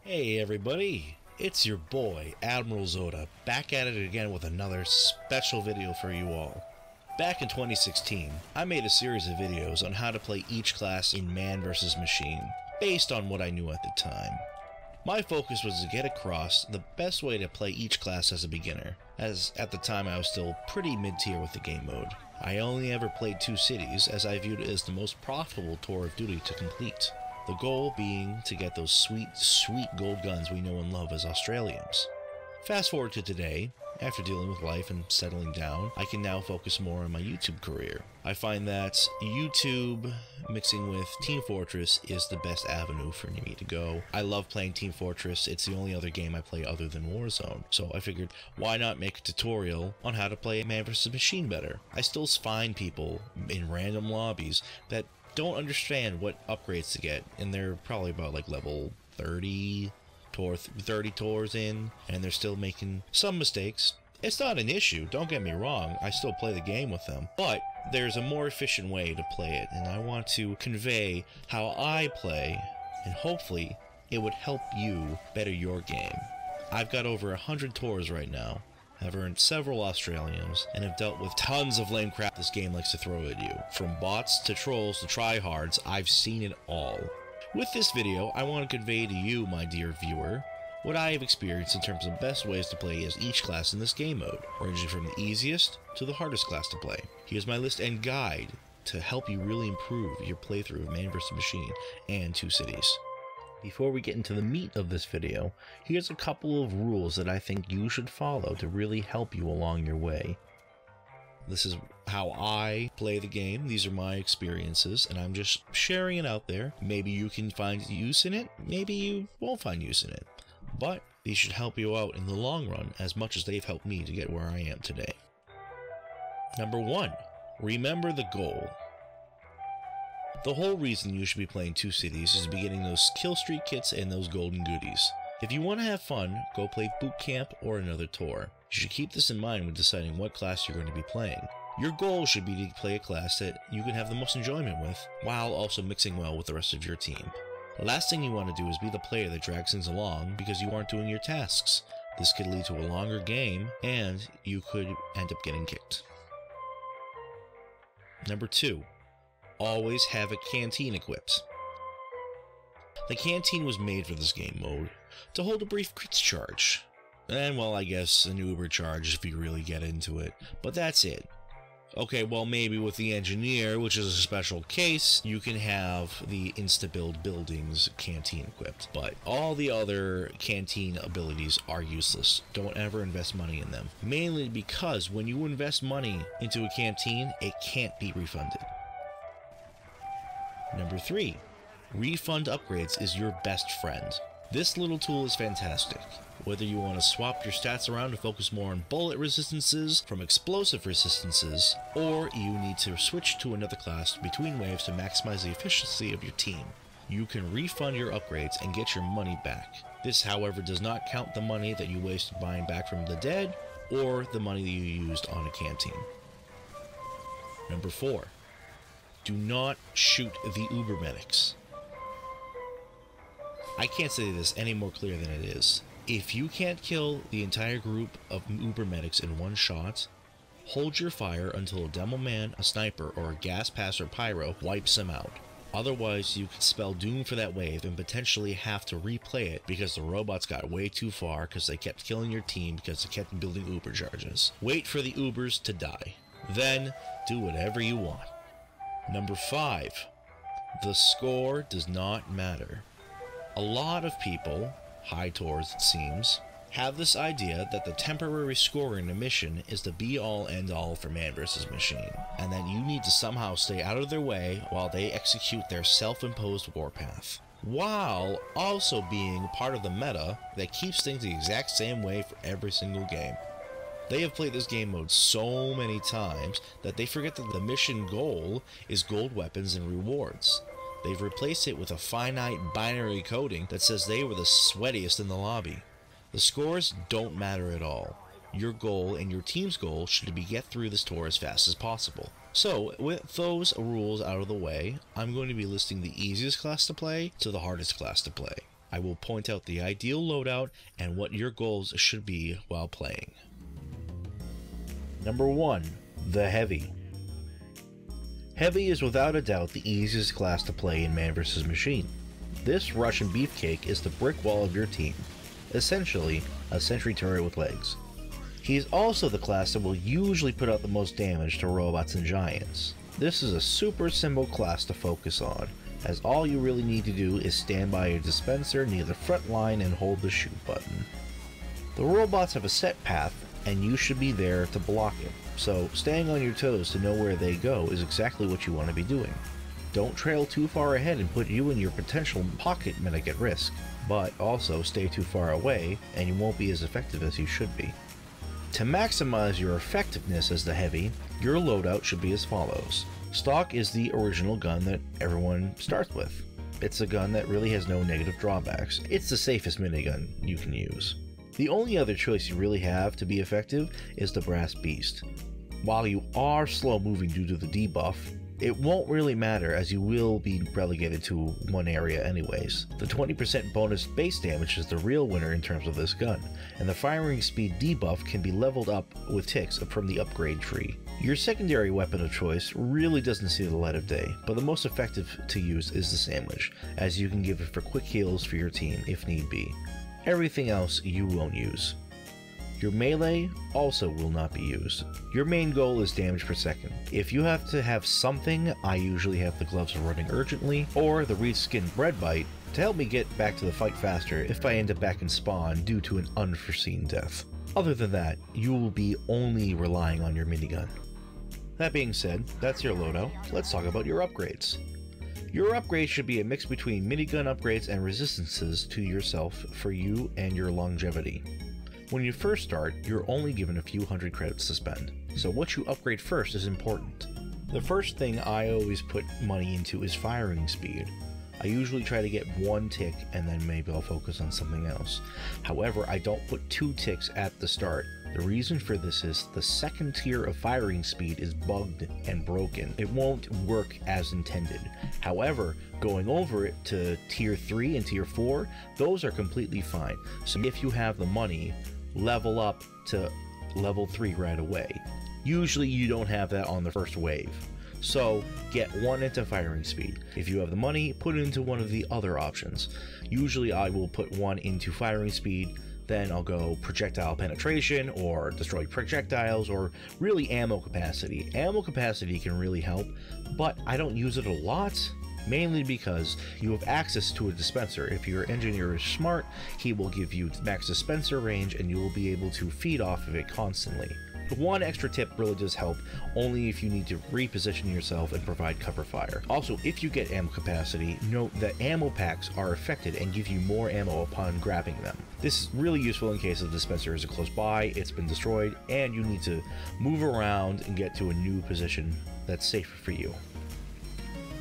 Hey everybody, it's your boy Admiral Zoda back at it again with another special video for you all. Back in 2016, I made a series of videos on how to play each class in Mann Vs Machine, based on what I knew at the time. My focus was to get across the best way to play each class as a beginner, as at the time I was still pretty mid-tier with the game mode. I only ever played 2 cities, as I viewed it as the most profitable tour of duty to complete. The goal being to get those sweet gold guns we know and love as Australiums. Fast forward to today, after dealing with life and settling down, I can now focus more on my YouTube career. I find that YouTube mixing with Team Fortress is the best avenue for me to go. I love playing Team Fortress, it's the only other game I play other than Warzone. So I figured, why not make a tutorial on how to play Mann vs Machine better? I still find people in random lobbies that don't understand what upgrades to get, and they're probably about like level 30 tours in, and they're still making some mistakes. It's not an issue, don't get me wrong, I still play the game with them, but there's a more efficient way to play it, and I want to convey how I play, and hopefully it would help you better your game. I've got over 100 tours right now. I've earned several Australiums, and have dealt with tons of lame crap this game likes to throw at you. From bots to trolls to tryhards, I've seen it all. With this video, I want to convey to you, my dear viewer, what I have experienced in terms of best ways to play as each class in this game mode, ranging from the easiest to the hardest class to play. Here's my list and guide to help you really improve your playthrough of Mann vs Machine and 2 cities. Before we get into the meat of this video, here's a couple of rules that I think you should follow to really help you along your way. This is how I play the game, these are my experiences, and I'm just sharing it out there. Maybe you can find use in it, maybe you won't find use in it, but these should help you out in the long run as much as they've helped me to get where I am today. Number 1, remember the goal. The whole reason you should be playing 2 cities is to be getting those kill streak kits and those golden goodies. If you want to have fun, go play boot camp or another tour. You should keep this in mind when deciding what class you're going to be playing. Your goal should be to play a class that you can have the most enjoyment with, while also mixing well with the rest of your team. The last thing you want to do is be the player that drags things along because you aren't doing your tasks. This could lead to a longer game, and you could end up getting kicked. Number 2. Always have a canteen equipped. The canteen was made for this game mode, to hold a brief crits charge. And well, I guess an Uber charge if you really get into it, but that's it. Okay, well maybe with the engineer, which is a special case, you can have the insta-build buildings canteen equipped, but all the other canteen abilities are useless. Don't ever invest money in them. Mainly because when you invest money into a canteen, it can't be refunded. Number 3, refund upgrades is your best friend. This little tool is fantastic. Whether you want to swap your stats around to focus more on bullet resistances from explosive resistances, or you need to switch to another class between waves to maximize the efficiency of your team, you can refund your upgrades and get your money back. This, however, does not count the money that you wasted buying back from the dead, or the money that you used on a canteen. Number 4. Do not shoot the Uber medics. I can't say this any more clear than it is. If you can't kill the entire group of Uber medics in one shot, hold your fire until a Demoman, a sniper, or a gas pass or Pyro wipes them out. Otherwise, you could spell doom for that wave and potentially have to replay it because the robots got way too far because they kept killing your team because they kept building Uber charges. Wait for the Ubers to die. Then, do whatever you want. Number 5. The score does not matter. A lot of people, high tours it seems, have this idea that the temporary score in a mission is the be-all end-all for Mann vs Machine, and that you need to somehow stay out of their way while they execute their self-imposed warpath, while also being part of the meta that keeps things the exact same way for every single game. They have played this game mode so many times that they forget that the mission goal is gold weapons and rewards. They've replaced it with a finite binary coding that says they were the sweatiest in the lobby. The scores don't matter at all. Your goal and your team's goal should be get through this tour as fast as possible. So, with those rules out of the way, I'm going to be listing the easiest class to play to the hardest class to play. I will point out the ideal loadout and what your goals should be while playing. Number 1. The Heavy. Heavy is without a doubt the easiest class to play in Mann vs Machine. This Russian beefcake is the brick wall of your team, essentially a sentry turret with legs. He is also the class that will usually put out the most damage to robots and giants. This is a super simple class to focus on, as all you really need to do is stand by your dispenser near the front line and hold the shoot button. The robots have a set path, and you should be there to block it, so staying on your toes to know where they go is exactly what you want to be doing. Don't trail too far ahead and put you and your potential pocket medic at risk, but also stay too far away and you won't be as effective as you should be. To maximize your effectiveness as the Heavy, your loadout should be as follows. Stock is the original gun that everyone starts with. It's a gun that really has no negative drawbacks. It's the safest minigun you can use. The only other choice you really have to be effective is the Brass Beast. While you are slow moving due to the debuff, it won't really matter as you will be relegated to one area anyways. The 20% bonus base damage is the real winner in terms of this gun, and the firing speed debuff can be leveled up with ticks from the upgrade tree. Your secondary weapon of choice really doesn't see the light of day, but the most effective to use is the sandwich, as you can give it for quick heals for your team if need be. Everything else you won't use. Your melee also will not be used. Your main goal is damage per second. If you have to have something, I usually have the gloves of running urgently, or the reskinned bread bite to help me get back to the fight faster if I end up back in spawn due to an unforeseen death. Other than that, you will be only relying on your minigun. That being said, that's your loadout. Let's talk about your upgrades. Your upgrades should be a mix between minigun upgrades and resistances to yourself for you and your longevity. When you first start, you're only given a few hundred credits to spend, so what you upgrade first is important. The first thing I always put money into is firing speed. I usually try to get 1 tick and then maybe I'll focus on something else. However, I don't put 2 ticks at the start. The reason for this is the second tier of firing speed is bugged and broken. It won't work as intended. However, going over it to tier 3 and tier 4, those are completely fine. So if you have the money, level up to level 3 right away. Usually you don't have that on the first wave. So get 1 into firing speed. If you have the money, put it into one of the other options. Usually I will put 1 into firing speed, then I'll go projectile penetration or destroy projectiles or really ammo capacity. Ammo capacity can really help, but I don't use it a lot. Mainly because you have access to a dispenser. If your engineer is smart, he will give you max dispenser range and you will be able to feed off of it constantly. One extra tip really does help, only if you need to reposition yourself and provide cover fire. Also, if you get ammo capacity, note that ammo packs are affected and give you more ammo upon grabbing them. This is really useful in case the dispenser is close by, it's been destroyed, and you need to move around and get to a new position that's safer for you.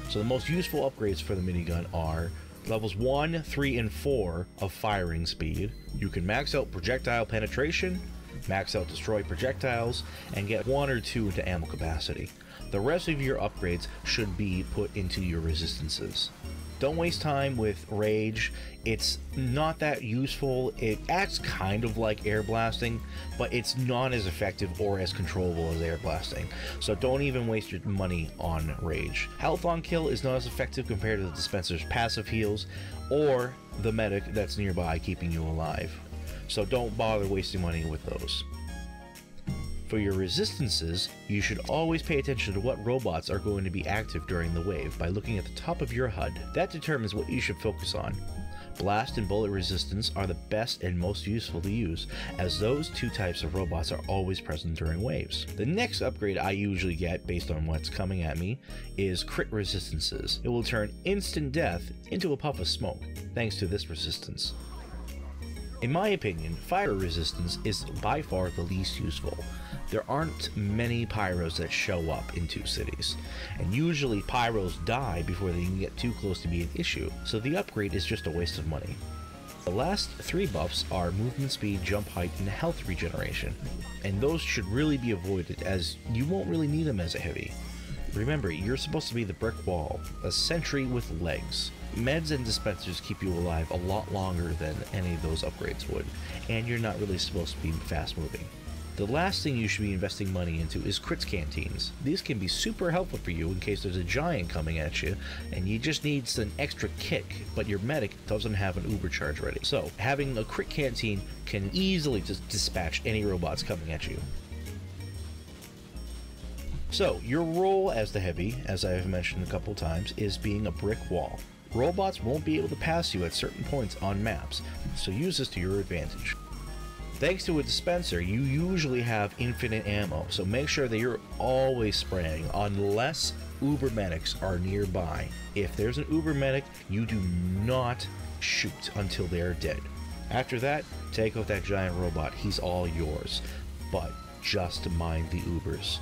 So the most useful upgrades for the minigun are levels 1, 3, and 4 of firing speed. You can max out projectile penetration, max out destroy projectiles, and get 1 or 2 into ammo capacity. The rest of your upgrades should be put into your resistances. Don't waste time with rage. It's not that useful. It acts kind of like air blasting, but it's not as effective or as controllable as air blasting. So don't even waste your money on rage. Health on kill is not as effective compared to the dispenser's passive heals or the medic that's nearby keeping you alive. So don't bother wasting money with those. For your resistances, you should always pay attention to what robots are going to be active during the wave by looking at the top of your HUD. That determines what you should focus on. Blast and bullet resistance are the best and most useful to use, as those 2 types of robots are always present during waves. The next upgrade I usually get, based on what's coming at me, is crit resistances. It will turn instant death into a puff of smoke, thanks to this resistance. In my opinion, fire resistance is by far the least useful. There aren't many pyros that show up in 2 cities, and usually pyros die before they can get too close to be an issue, so the upgrade is just a waste of money. The last 3 buffs are movement speed, jump height, and health regeneration, and those should really be avoided as you won't really need them as a heavy. Remember, you're supposed to be the brick wall, a sentry with legs. Meds and dispensers keep you alive a lot longer than any of those upgrades would, and you're not really supposed to be fast moving. The last thing you should be investing money into is crits canteens. These can be super helpful for you in case there's a giant coming at you and you just need an extra kick, but your medic doesn't have an uber charge ready. So having a crit canteen can easily just dispatch any robots coming at you. So your role as the heavy, as I have mentioned a couple times, is being a brick wall. Robots won't be able to pass you at certain points on maps, so use this to your advantage. Thanks to a dispenser, you usually have infinite ammo, so make sure that you're always spraying unless Uber medics are nearby. If there's an Uber medic, you do not shoot until they're dead. After that, take out that giant robot, he's all yours, but just mind the Ubers.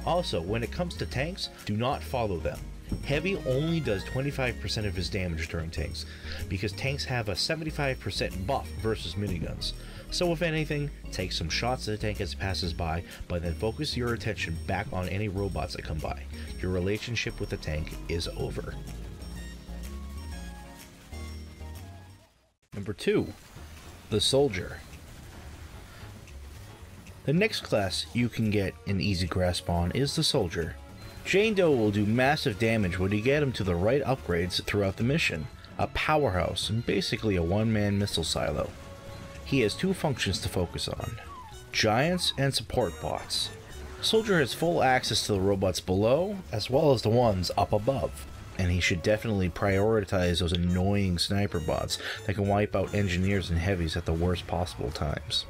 Also, when it comes to tanks, do not follow them. Heavy only does 25% of his damage during tanks, because tanks have a 75% buff versus miniguns. So if anything, take some shots at the tank as it passes by, but then focus your attention back on any robots that come by. Your relationship with the tank is over. Number 2. The Soldier. The next class you can get an easy grasp on is the Soldier. Jane Doe will do massive damage when you get him to the right upgrades throughout the mission. A powerhouse and basically a one-man missile silo. He has 2 functions to focus on: giants and support bots. Soldier has full access to the robots below as well as the ones up above, and he should definitely prioritize those annoying sniper bots that can wipe out engineers and heavies at the worst possible times.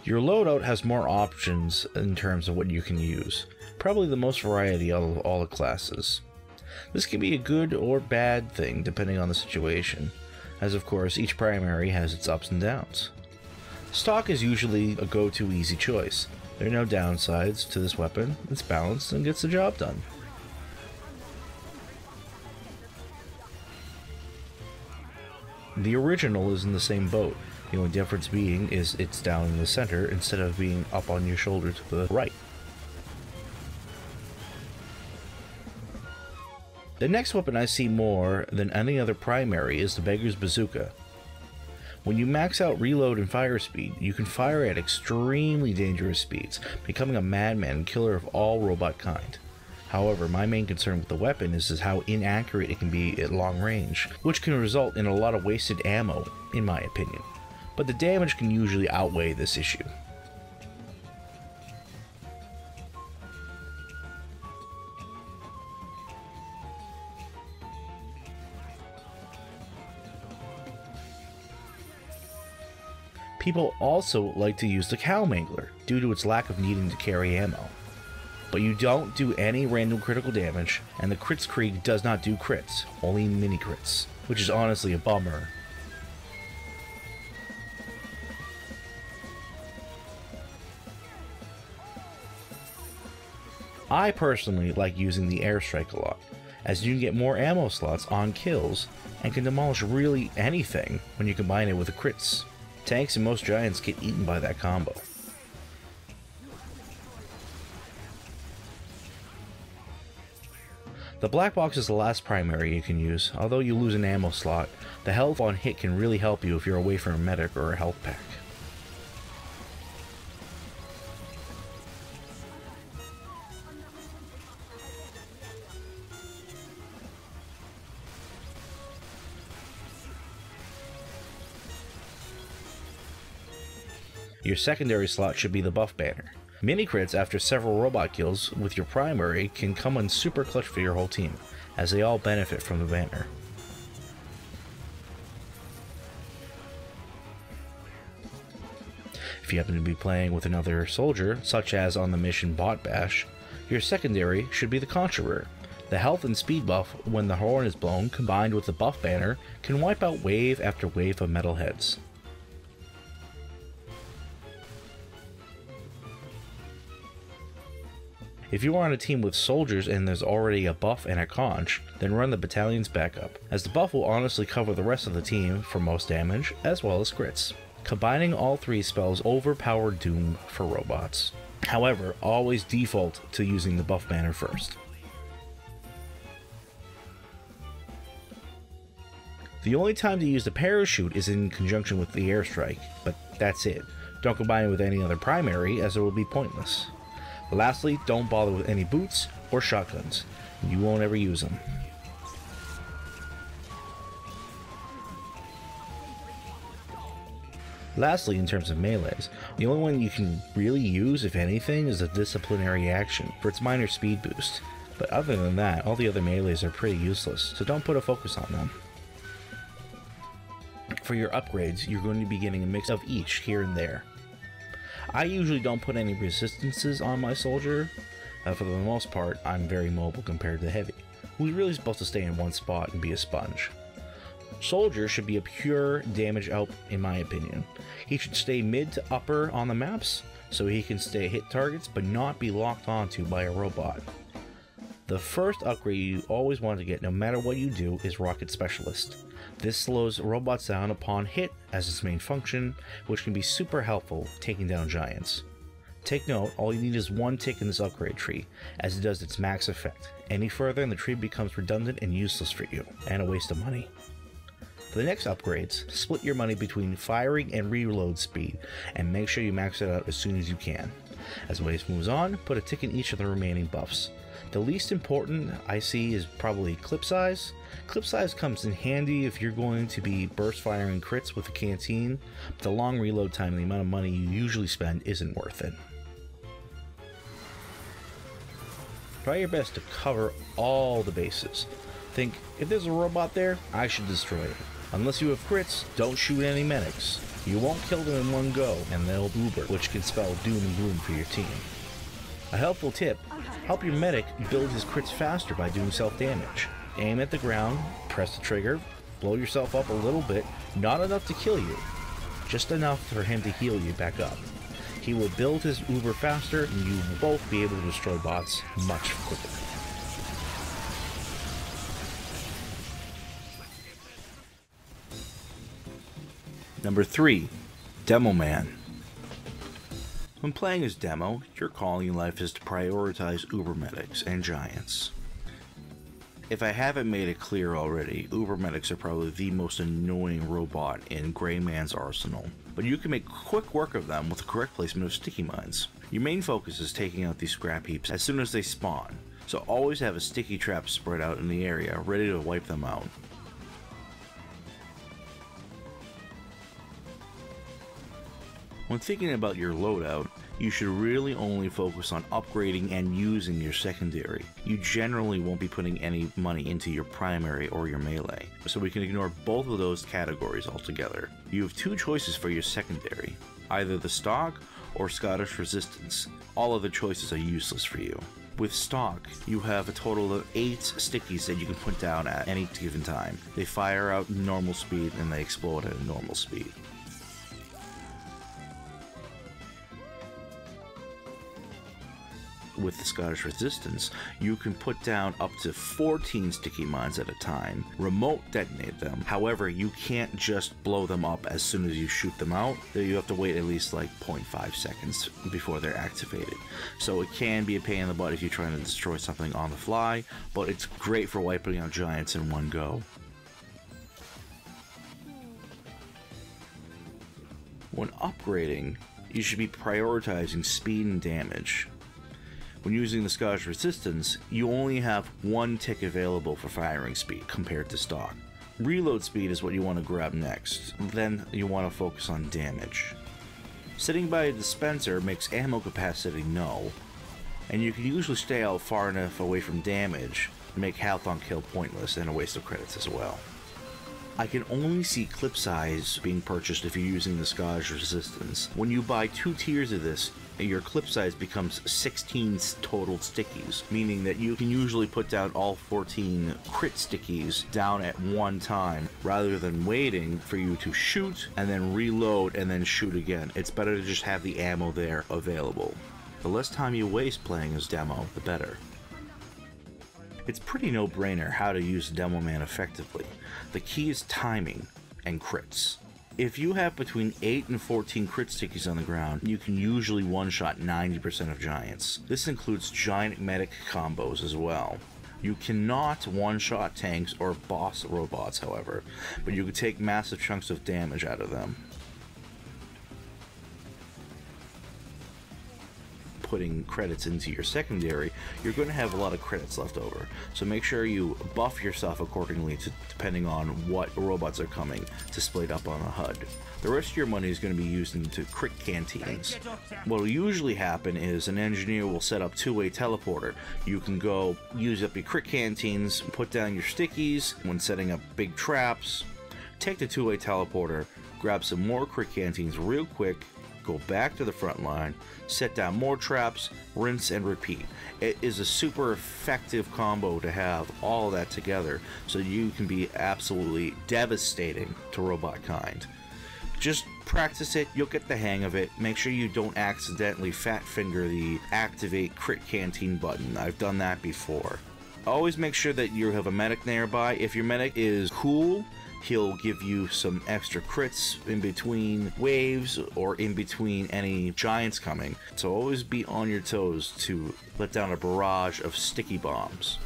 Your loadout has more options in terms of what you can use, probably the most variety out of all the classes. This can be a good or bad thing depending on the situation, as of course each primary has its ups and downs. Stock is usually a go-to easy choice. There are no downsides to this weapon, it's balanced and gets the job done. The original is in the same boat, the only difference being is it's down in the center instead of being up on your shoulder to the right. The next weapon I see more than any other primary is the Beggar's Bazooka. When you max out reload and fire speed, you can fire at extremely dangerous speeds, becoming a madman and killer of all robot kind. However, my main concern with the weapon is how inaccurate it can be at long range, which can result in a lot of wasted ammo, in my opinion. But the damage can usually outweigh this issue. People also like to use the Cow Mangler due to its lack of needing to carry ammo. But you don't do any random critical damage, and the Crits Krieg does not do crits, only mini crits, which is honestly a bummer. I personally like using the airstrike a lot, as you can get more ammo slots on kills and can demolish really anything when you combine it with the crits. Tanks and most giants get eaten by that combo. The black box is the last primary you can use. Although you lose an ammo slot, the health on hit can really help you if you're away from a medic or a health pack. Your secondary slot should be the buff banner. Mini crits after several robot kills with your primary can come in super clutch for your whole team, as they all benefit from the banner. If you happen to be playing with another soldier, such as on the mission Bot Bash, your secondary should be the Conjurer. The health and speed buff when the horn is blown combined with the buff banner can wipe out wave after wave of metal heads. If you are on a team with soldiers and there's already a buff and a conch, then run the battalion's backup, as the buff will honestly cover the rest of the team for most damage, as well as crits. Combining all 3 spells overpower doom for robots. However, always default to using the buff banner first. The only time to use the parachute is in conjunction with the airstrike, but that's it. Don't combine it with any other primary, as it will be pointless. Lastly, don't bother with any boots or shotguns. You won't ever use them. Lastly, in terms of melees, the only one you can really use, if anything, is the disciplinary action for its minor speed boost. But other than that, all the other melees are pretty useless, so don't put a focus on them. For your upgrades, you're going to be getting a mix of each here and there. I usually don't put any resistances on my soldier. For the most part, I'm very mobile compared to heavy, who's really supposed to stay in one spot and be a sponge. Soldier should be a pure damage out, in my opinion. He should stay mid to upper on the maps, so he can stay hit targets but not be locked onto by a robot. The first upgrade you always want to get, no matter what you do, is Rocket Specialist. This slows robots down upon hit as its main function, which can be super helpful taking down giants. Take note, all you need is one tick in this upgrade tree, as it does its max effect. Any further and the tree becomes redundant and useless for you, and a waste of money. For the next upgrades, split your money between firing and reload speed, and make sure you max it out as soon as you can. As the wave moves on, put a tick in each of the remaining buffs. The least important I see is probably clip size. Clip size comes in handy if you're going to be burst firing crits with a canteen, but the long reload time and the amount of money you usually spend isn't worth it. Try your best to cover all the bases. Think, if there's a robot there, I should destroy it. Unless you have crits, don't shoot any medics. You won't kill them in one go, and they'll uber, which can spell doom and gloom for your team. A helpful tip, help your medic build his crits faster by doing self-damage. Aim at the ground, press the trigger, blow yourself up a little bit, not enough to kill you, just enough for him to heal you back up. He will build his uber faster, and you will both be able to destroy bots much quicker. Number 3. Demoman. When playing as Demo, your calling in life is to prioritize Uber Medics and Giants. If I haven't made it clear already, Uber Medics are probably the most annoying robot in Gray Man's arsenal, but you can make quick work of them with the correct placement of sticky mines. Your main focus is taking out these scrap heaps as soon as they spawn, so always have a sticky trap spread out in the area ready to wipe them out. When thinking about your loadout, you should really only focus on upgrading and using your secondary. You generally won't be putting any money into your primary or your melee, so we can ignore both of those categories altogether. You have two choices for your secondary, either the stock or Scottish resistance. All other choices are useless for you. With stock, you have a total of 8 stickies that you can put down at any given time. They fire out normal speed and they explode at a normal speed. With the Scottish resistance, you can put down up to 14 sticky mines at a time, remote detonate them. However, you can't just blow them up as soon as you shoot them out. You have to wait at least like 0.5 seconds before they're activated. So it can be a pain in the butt if you're trying to destroy something on the fly, but it's great for wiping out giants in one go. When upgrading, you should be prioritizing speed and damage. When using the Scottish resistance, you only have one tick available for firing speed compared to stock. Reload speed is what you want to grab next, then you want to focus on damage. Sitting by a dispenser makes ammo capacity null, and you can usually stay out far enough away from damage to make health on kill pointless and a waste of credits as well. I can only see clip size being purchased if you're using the Scottish resistance. When you buy 2 tiers of this, your clip size becomes 16 total stickies, meaning that you can usually put down all 14 crit stickies down at one time, rather than waiting for you to shoot and then reload and then shoot again. It's better to just have the ammo there available. The less time you waste playing as Demo, the better. It's pretty no-brainer how to use Demoman effectively. The key is timing and crits. If you have between 8 and 14 crit stickies on the ground, you can usually one-shot 90% of giants. This includes giant medic combos as well. You cannot one-shot tanks or boss robots, however, but you can take massive chunks of damage out of them. Putting credits into your secondary, you're going to have a lot of credits left over. So make sure you buff yourself accordingly depending on what robots are coming displayed up on the HUD. The rest of your money is going to be used into crit canteens. What will usually happen is an engineer will set up two-way teleporter. You can go use up your crit canteens, put down your stickies when setting up big traps, take the two-way teleporter, grab some more crit canteens real quick, go back to the front line, set down more traps, rinse and repeat. It is a super effective combo to have all that together so you can be absolutely devastating to robot kind. Just practice it, you'll get the hang of it. Make sure you don't accidentally fat finger the activate crit canteen button. I've done that before. Always make sure that you have a medic nearby. If your medic is cool, he'll give you some extra crits in between waves or in between any giants coming. So always be on your toes to let down a barrage of sticky bombs.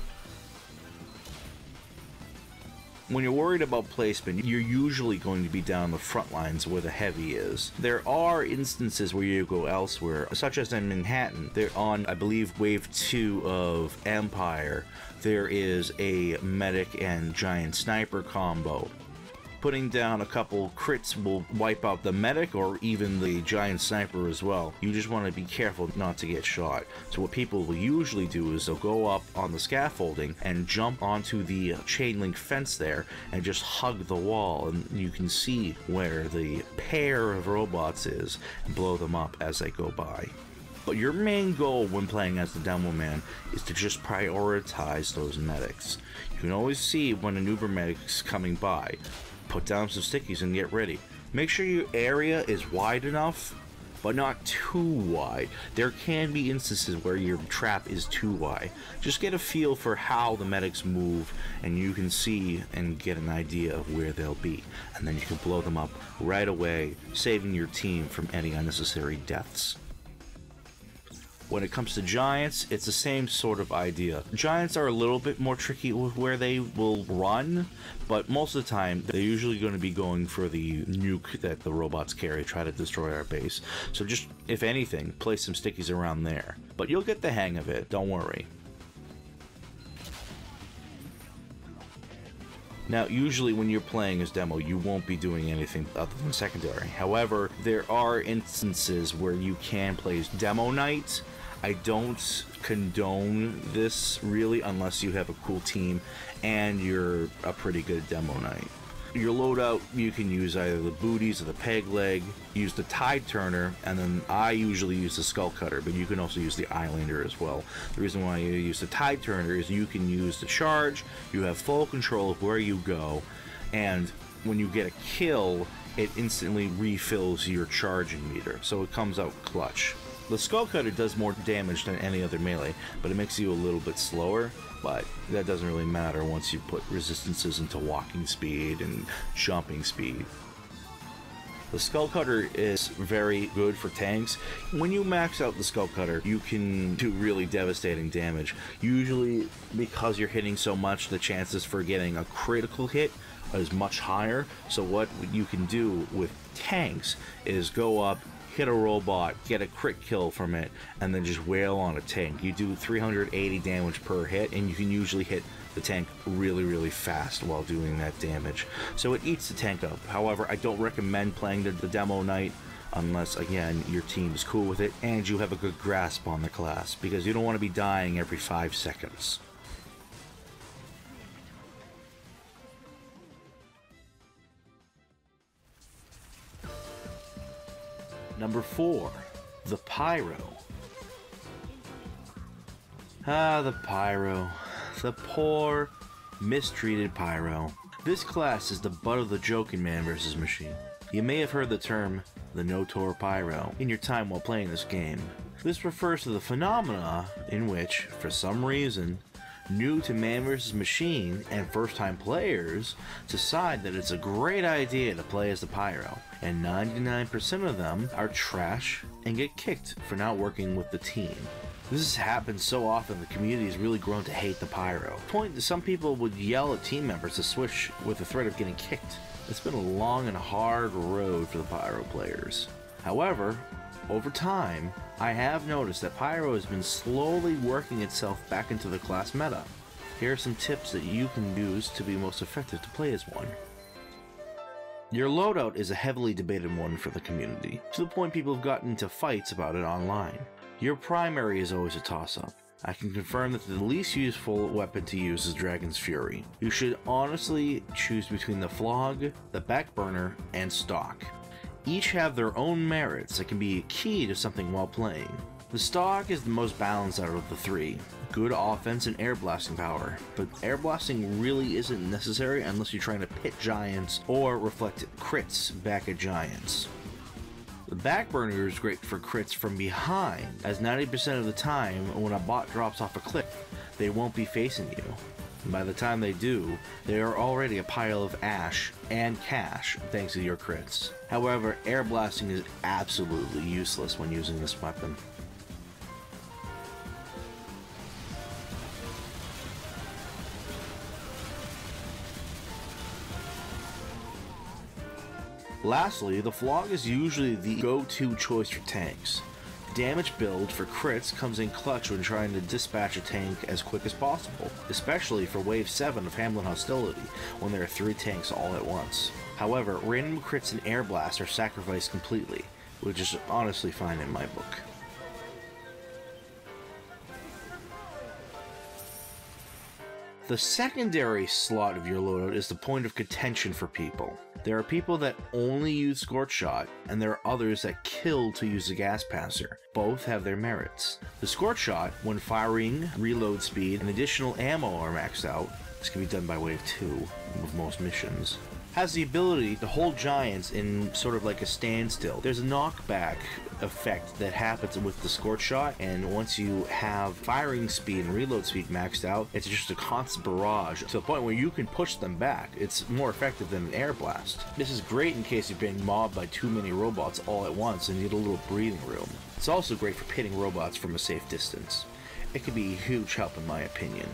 When you're worried about placement, you're usually going to be down the front lines where the heavy is. There are instances where you go elsewhere, such as in Manhattan. They're on, I believe, wave 2 of Empire. There is a medic and giant sniper combo. Putting down a couple crits will wipe out the medic or even the giant sniper as well. You just want to be careful not to get shot. So what people will usually do is they'll go up on the scaffolding and jump onto the chain link fence there and just hug the wall, and you can see where the pair of robots is and blow them up as they go by. But your main goal when playing as the Demoman is to just prioritize those medics. You can always see when an Uber medic's coming by. Put down some stickies and get ready. Make sure your area is wide enough, but not too wide. There can be instances where your trap is too wide. Just get a feel for how the medics move, and you can see and get an idea of where they'll be. And then you can blow them up right away, saving your team from any unnecessary deaths. When it comes to giants, it's the same sort of idea. Giants are a little bit more tricky with where they will run, but most of the time, they're usually going to be going for the nuke that the robots carry, try to destroy our base. So just, if anything, place some stickies around there. But you'll get the hang of it, don't worry. Now, usually when you're playing as demo, you won't be doing anything other than secondary. However, there are instances where you can play as demo night. I don't condone this really unless you have a cool team and you're a pretty good demo knight. Your loadout, you can use either the booties or the peg leg, use the tide turner, and then I usually use the skull cutter, but you can also use the islander as well. The reason why you use the tide turner is you can use the charge, you have full control of where you go, and when you get a kill, it instantly refills your charging meter, so it comes out clutch. The skull cutter does more damage than any other melee, but it makes you a little bit slower, but that doesn't really matter once you put resistances into walking speed and jumping speed. The skull cutter is very good for tanks. When you max out the skull cutter, you can do really devastating damage. Usually, because you're hitting so much, the chances for getting a critical hit is much higher. So what you can do with tanks is go up, hit a robot, get a crit kill from it, and then just wail on a tank. You do 380 damage per hit, and you can usually hit the tank really, really fast while doing that damage. So it eats the tank up. However, I don't recommend playing the demo knight unless, again, your team is cool with it and you have a good grasp on the class, because you don't want to be dying every 5 seconds. Number 4, the Pyro. Ah, the Pyro. The poor, mistreated Pyro. This class is the butt of the joke in Mann Vs Machine. You may have heard the term, the no-tor Pyro, in your time while playing this game. This refers to the phenomena in which, for some reason, new to Mann Vs Machine and first-time players decide that it's a great idea to play as the Pyro, and 99% of them are trash and get kicked for not working with the team. This has happened so often the community has really grown to hate the Pyro. Point that some people would yell at team members to switch with the threat of getting kicked. It's been a long and hard road for the Pyro players. However, over time, I have noticed that Pyro has been slowly working itself back into the class meta. Here are some tips that you can use to be most effective to play as one. Your loadout is a heavily debated one for the community, to the point people have gotten into fights about it online. Your primary is always a toss-up. I can confirm that the least useful weapon to use is Dragon's Fury. You should honestly choose between the Flog, the Backburner, and Stock. Each have their own merits that can be key to something while playing. The Stock is the most balanced out of the three. Good offense and air blasting power, but air blasting really isn't necessary unless you're trying to pit giants or reflect crits back at giants. The Backburner is great for crits from behind, as 90% of the time when a bot drops off a cliff, they won't be facing you. And by the time they do, they are already a pile of ash and cash thanks to your crits. However, air blasting is absolutely useless when using this weapon. Lastly, the Flog is usually the go-to choice for tanks. Damage build for crits comes in clutch when trying to dispatch a tank as quick as possible, especially for Wave 7 of Hamlet Hostility, when there are 3 tanks all at once. However, random crits and air blasts are sacrificed completely, which is honestly fine in my book. The secondary slot of your loadout is the point of contention for people. There are people that only use Scorch Shot, and there are others that kill to use the Gas Passer. Both have their merits. The Scorch Shot, when firing, reload speed, and additional ammo are maxed out, this can be done by Wave 2 with most missions, has the ability to hold giants in sort of like a standstill. There's a knockback effect that happens with the Scorch Shot, and once you have firing speed and reload speed maxed out, it's just a constant barrage to the point where you can push them back. It's more effective than an air blast. This is great in case you're being mobbed by too many robots all at once and need a little breathing room. It's also great for pitting robots from a safe distance. It could be a huge help in my opinion.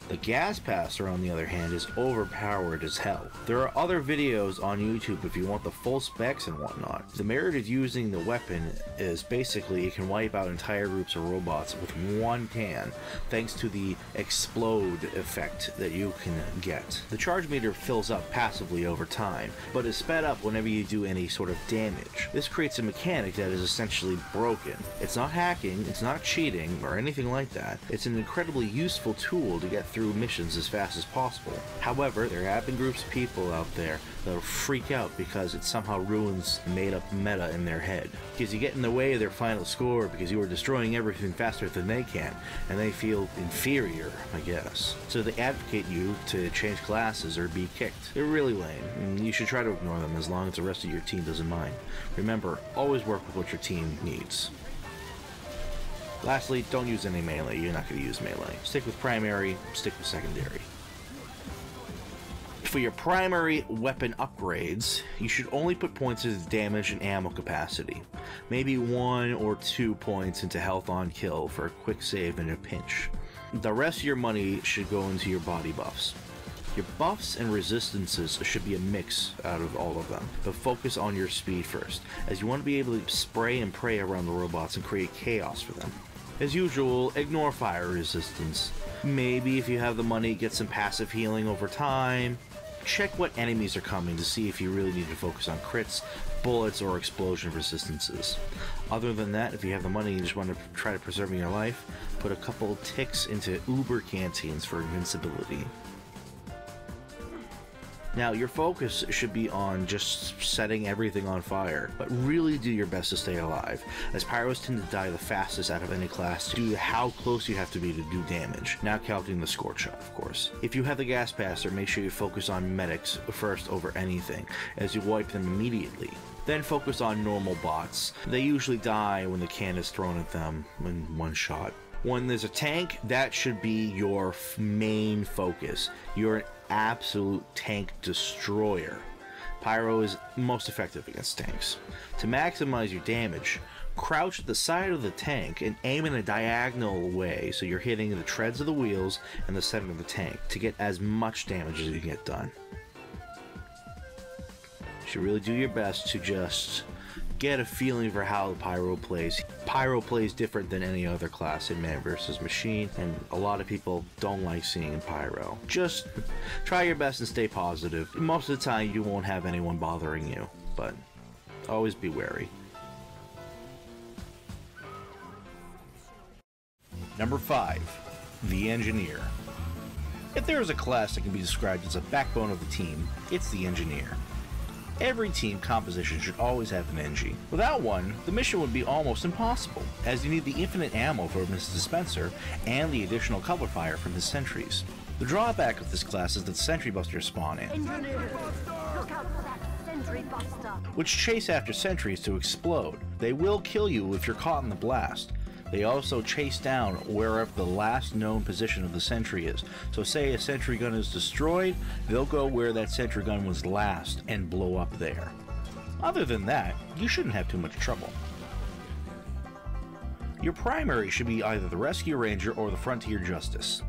The Gas Passer, on the other hand, is overpowered as hell. There are other videos on YouTube if you want the full specs and whatnot. The merit of using the weapon is basically it can wipe out entire groups of robots with one can, thanks to the explode effect that you can get. The charge meter fills up passively over time, but is sped up whenever you do any sort of damage. This creates a mechanic that is essentially broken. It's not hacking, it's not cheating, or anything like that. It's an incredibly useful tool to get through missions as fast as possible. However, there have been groups of people out there that'll freak out because it somehow ruins made-up meta in their head. Because you get in the way of their final score because you are destroying everything faster than they can, and they feel inferior, I guess. So they advocate you to change classes or be kicked. They're really lame, and you should try to ignore them as long as the rest of your team doesn't mind. Remember, always work with what your team needs. Lastly, don't use any melee. You're not going to use melee. Stick with primary, stick with secondary. For your primary weapon upgrades, you should only put points into damage and ammo capacity. Maybe 1 or 2 points into health on kill for a quick save in a pinch. The rest of your money should go into your body buffs. Your buffs and resistances should be a mix out of all of them, but focus on your speed first, as you want to be able to spray and pray around the robots and create chaos for them. As usual, ignore fire resistance. Maybe if you have the money, get some passive healing over time. Check what enemies are coming to see if you really need to focus on crits, bullets, or explosion resistances. Other than that, if you have the money and you just want to try to preserve your life, put a couple ticks into Uber canteens for invincibility. Now, your focus should be on just setting everything on fire, but really do your best to stay alive, as Pyros tend to die the fastest out of any class due to how close you have to be to do damage, not counting the Scorch Shot, of course. If you have the Gas Passer, make sure you focus on medics first over anything, as you wipe them immediately. Then focus on normal bots. They usually die when the can is thrown at them in one shot. When there's a tank, that should be your main focus. You're an absolute tank destroyer. Pyro is most effective against tanks. To maximize your damage, crouch at the side of the tank and aim in a diagonal way so you're hitting the treads of the wheels and the center of the tank to get as much damage as you can get done. You should really do your best to just get a feeling for how Pyro plays. Pyro plays different than any other class in Mann Vs Machine, and a lot of people don't like seeing Pyro. Just try your best and stay positive. Most of the time you won't have anyone bothering you, but always be wary. Number 5. The Engineer. If there is a class that can be described as a backbone of the team, it's the Engineer. Every team composition should always have an Engie. Without one, the mission would be almost impossible, as you need the infinite ammo from his dispenser and the additional cover fire from his sentries. The drawback of this class is that sentry busters spawn in, which chase after sentries to explode. They will kill you if you're caught in the blast. They also chase down wherever the last known position of the sentry is. So say a sentry gun is destroyed, they'll go where that sentry gun was last and blow up there. Other than that, you shouldn't have too much trouble. Your primary should be either the Rescue Ranger or the Frontier Justice.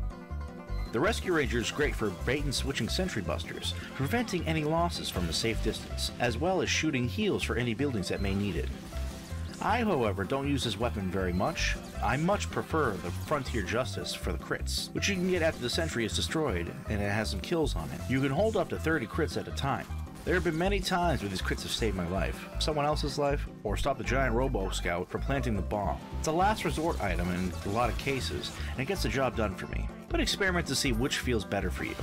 The Rescue Ranger is great for bait and switching sentry busters, preventing any losses from a safe distance, as well as shooting heals for any buildings that may need it. I, however, don't use this weapon very much. I much prefer the Frontier Justice for the crits, which you can get after the sentry is destroyed and it has some kills on it. You can hold up to 30 crits at a time. There have been many times where these crits have saved my life, someone else's life, or stopped the giant robo-scout from planting the bomb. It's a last resort item in a lot of cases, and it gets the job done for me. But experiment to see which feels better for you.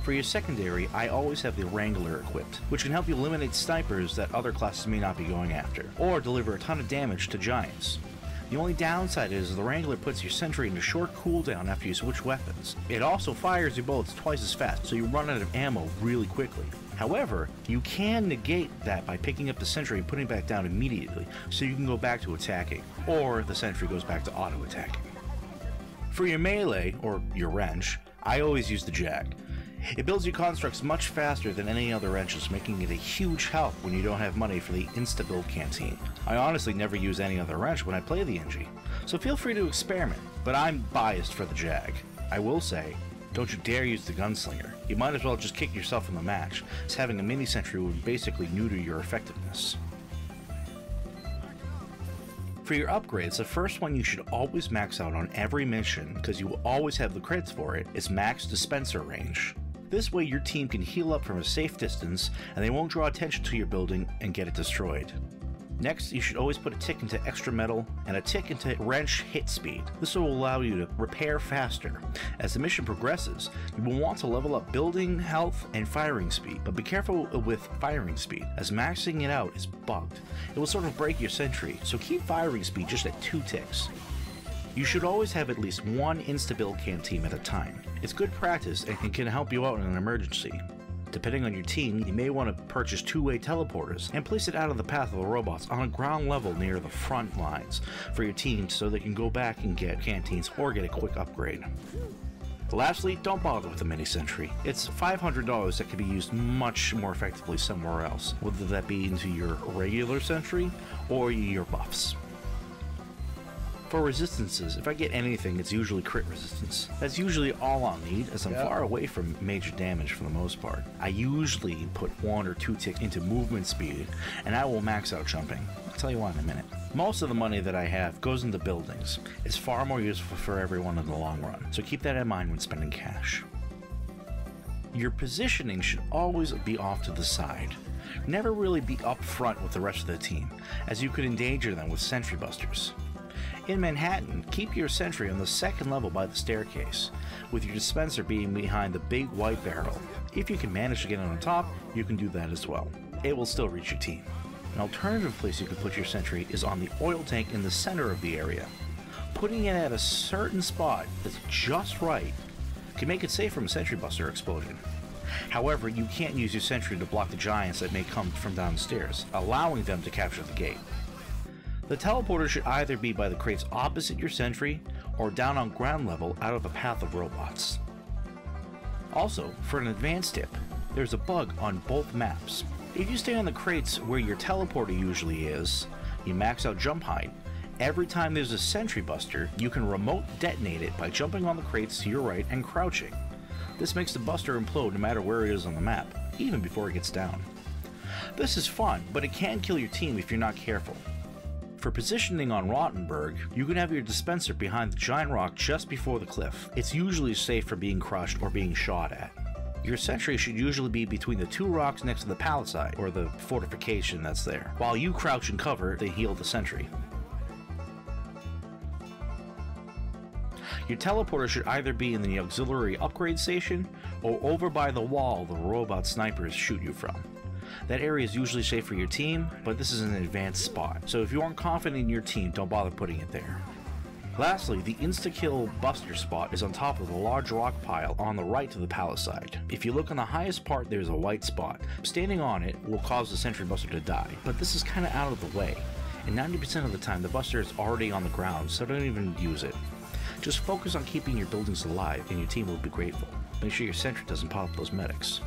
For your secondary, I always have the Wrangler equipped, which can help you eliminate snipers that other classes may not be going after, or deliver a ton of damage to giants. The only downside is the Wrangler puts your sentry into short cooldown after you switch weapons. It also fires your bullets twice as fast, so you run out of ammo really quickly. However, you can negate that by picking up the sentry and putting it back down immediately, so you can go back to attacking, or the sentry goes back to auto-attacking. For your melee, or your wrench, I always use the Jag. It builds your constructs much faster than any other wrenches, making it a huge help when you don't have money for the insta-build canteen. I honestly never use any other wrench when I play the Engie, so feel free to experiment, but I'm biased for the Jag. I will say, don't you dare use the Gunslinger. You might as well just kick yourself in the match, as having a mini-sentry would basically neuter your effectiveness. For your upgrades, the first one you should always max out on every mission, because you will always have the crits for it, is max dispenser range. This way your team can heal up from a safe distance, and they won't draw attention to your building and get it destroyed. Next, you should always put a tick into extra metal and a tick into wrench hit speed. This will allow you to repair faster. As the mission progresses, you will want to level up building, health, and firing speed, but be careful with firing speed, as maxing it out is bugged. It will sort of break your sentry, so keep firing speed just at 2 ticks. You should always have at least one insta-build camp team at a time. It's good practice and can help you out in an emergency. Depending on your team, you may want to purchase 2-way teleporters and place it out of the path of the robots on a ground level near the front lines for your team so they can go back and get canteens or get a quick upgrade. Lastly, don't bother with the mini-sentry. It's $500 that can be used much more effectively somewhere else, whether that be into your regular sentry or your buffs. For resistances, if I get anything, it's usually crit resistance. That's usually all I'll need, as I'm far away from major damage for the most part. I usually put 1 or 2 ticks into movement speed, and I will max out jumping. I'll tell you why in a minute. Most of the money that I have goes into buildings. It's far more useful for everyone in the long run, so keep that in mind when spending cash. Your positioning should always be off to the side. Never really be up front with the rest of the team, as you could endanger them with sentry busters. In Manhattan, keep your sentry on the 2nd level by the staircase, with your dispenser being behind the big white barrel. If you can manage to get on top, you can do that as well. It will still reach your team. An alternative place you can put your sentry is on the oil tank in the center of the area. Putting it at a certain spot that's just right can make it safe from a sentry buster explosion. However, you can't use your sentry to block the giants that may come from downstairs, allowing them to capture the gate. The teleporter should either be by the crates opposite your sentry, or down on ground level out of a path of robots. Also, for an advanced tip, there's a bug on both maps. If you stay on the crates where your teleporter usually is, you max out jump height, every time there's a sentry buster, you can remote detonate it by jumping on the crates to your right and crouching. This makes the buster implode no matter where it is on the map, even before it gets down. This is fun, but it can kill your team if you're not careful. For positioning on Rottenberg, you can have your dispenser behind the giant rock just before the cliff. It's usually safe for being crushed or being shot at. Your sentry should usually be between the two rocks next to the palisade, or the fortification that's there, while you crouch and cover to heal the sentry. Your teleporter should either be in the auxiliary upgrade station, or over by the wall the robot snipers shoot you from. That area is usually safe for your team, but this is an advanced spot, so if you aren't confident in your team, don't bother putting it there. Lastly, the insta-kill buster spot is on top of the large rock pile on the right to the palisade. If you look on the highest part, there's a white spot. Standing on it will cause the sentry buster to die, but this is kinda out of the way, and 90% of the time the buster is already on the ground, so don't even use it. Just focus on keeping your buildings alive and your team will be grateful. Make sure your sentry doesn't pop those medics.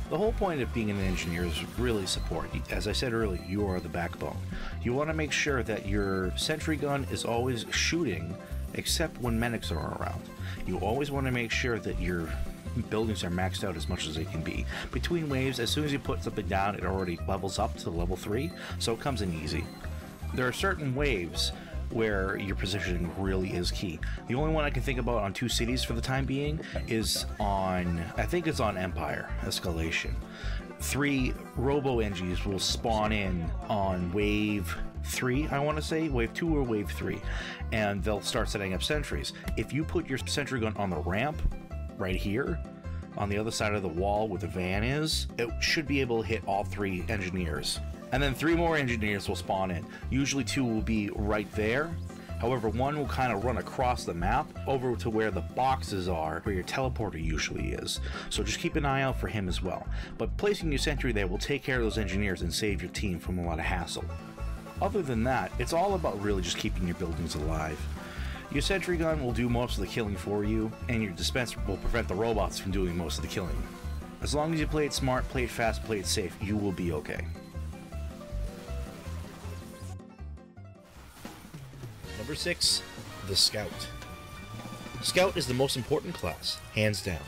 The whole point of being an engineer is really support. As I said earlier, you are the backbone. You want to make sure that your sentry gun is always shooting, except when medics are around. You always want to make sure that your buildings are maxed out as much as they can be. Between waves, as soon as you put something down, it already levels up to level 3, so it comes in easy. There are certain waves where your positioning really is key. The only one I can think about on 2 cities for the time being is on, I think it's on Empire Escalation. 3 robo-NGs will spawn in on wave 3, I want to say, wave 2 or wave 3, and they'll start setting up sentries. If you put your sentry gun on the ramp right here, on the other side of the wall where the van is, it should be able to hit all 3 engineers. And then 3 more engineers will spawn in. Usually 2 will be right there. However, 1 will kind of run across the map over to where the boxes are, where your teleporter usually is. So just keep an eye out for him as well. But placing your sentry there will take care of those engineers and save your team from a lot of hassle. Other than that, it's all about really just keeping your buildings alive. Your sentry gun will do most of the killing for you, and your dispenser will prevent the robots from doing most of the killing. As long as you play it smart, play it fast, play it safe, you will be okay. Number 6, the Scout. Scout is the most important class, hands down.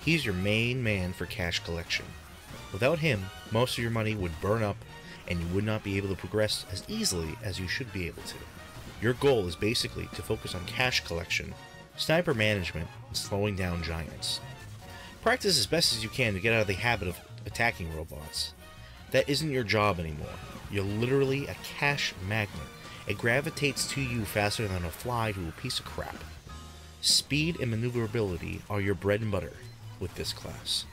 He's your main man for cash collection. Without him, most of your money would burn up and you would not be able to progress as easily as you should be able to. Your goal is basically to focus on cash collection, sniper management, and slowing down giants. Practice as best as you can to get out of the habit of attacking robots. That isn't your job anymore. You're literally a cash magnet. It gravitates to you faster than a fly to a piece of crap. Speed and maneuverability are your bread and butter with this class.